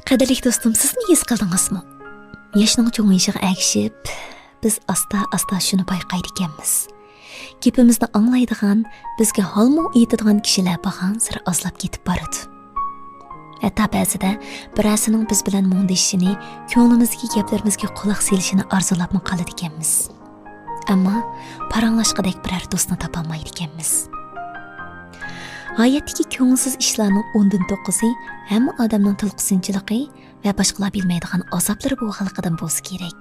Qadrli do'stim, siz nima his qildingizmi? Yoshning cho'ng'ayishiga ergishib, biz asta-asta shuni payqaydi ekanmiz. Gapimizni anglaydigan, bizga holmo aytadigan kishilar bag'an sira ozlab ketib boradi. Hatto ba'zida birasining biz bilan mundishini, ko'nglimizga gaplarimizga quloq selishini arzulabmi qoladi ekanmiz. Ammo paranglashqadek biror do'stni topolmaydi ekanmiz. Hayotdagi ko'ngilsiz ishlarning 10-9i hamma odamning tilqisinchiligi va boshqalar bilmaydigan azoblar bu xalqidan bo'lsa kerak.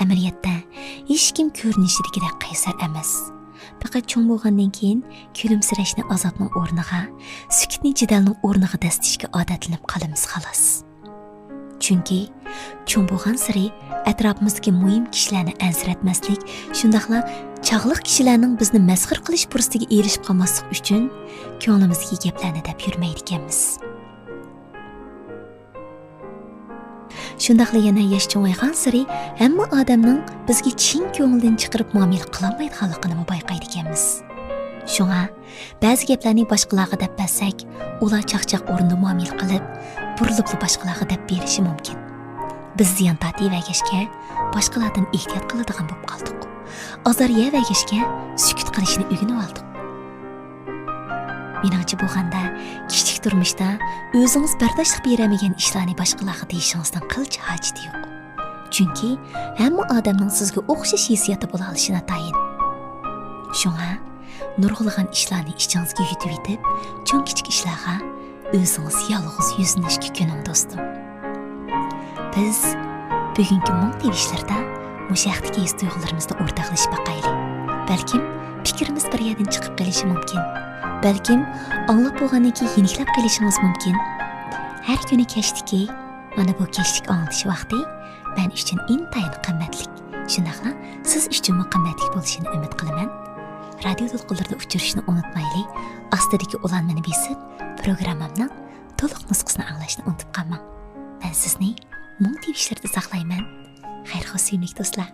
Amaliyotda hech kim ko'rinishidagidek qaysar emas. Faqat cho'ng bo'lgandan keyin kulimsirashni azobning o'rniga, sukutni jidalning o'rniga dastishga odatlanib qolamiz xolos. Chunki cho'ng bo'lgan siri atrofimizdagi muhim kishilarni ansiratmaslik, shundaqla chog'liq kishilarning bizni masxir qilish fursatiga erishib qolmaslik uchun ko'nglimizga gaplarni deb yurmaydi ekanmiz. Shundaqla yana yosh cho'ng'aygan siri hamma odamning bizga chin ko'ngildan chiqarib muomala qilolmaydiganligini bayqaydi ekanmiz. Shunga ba'zi gaplarni boshqalarga deb bersak, ular chaqchaq o'rinda muomala qilib, burilib boshqalarga deb berishi mumkin. Biz ziyon tortib boshqalardan ehtiyot qiladigan bo'lib qoldik. Azar yeyvergishga sukut qilishni o'rganib oldik. Meningcha bo'lganda kichik turmushda o'zingiz bardoshlik beramagan ishlarni boshqalarga deyishingizdan qilcha hojati yo'q. Chunki hamma odamning sizga o'xshash hissiyoti bo'la olishini tayin. Shunga nurg'ulg'an ishlarni ichingizga yutib yetib, cho'ng kichik ishlarga o'zingiz yolg'iz yuzinishga ko'ning do'stim. Biz bugungi mung devishlarda mushaxdagi his tuyg'ularimizni o'rtoqlashib baqaylik. Balkim fikrimiz bir yerdan chiqib qolishi mumkin. Balkim anglab bo'lgandan keyin yeniklab qolishingiz mumkin. Har kuni kashdiki, mana bu kashlik anglatish vaqti men uchun intayin qimmatli. Shundaqla siz uchun qimmatli bo'lishini umid qilaman. Radio to'lqinlarda uchirishni unutmaylik. Astidagi ulanmani besib, programmamning to'liq nusxasini anglashni unutib qolmang. Men sizni mung devishlarda saqlayman. Xayr-xo'siylik do'stlar.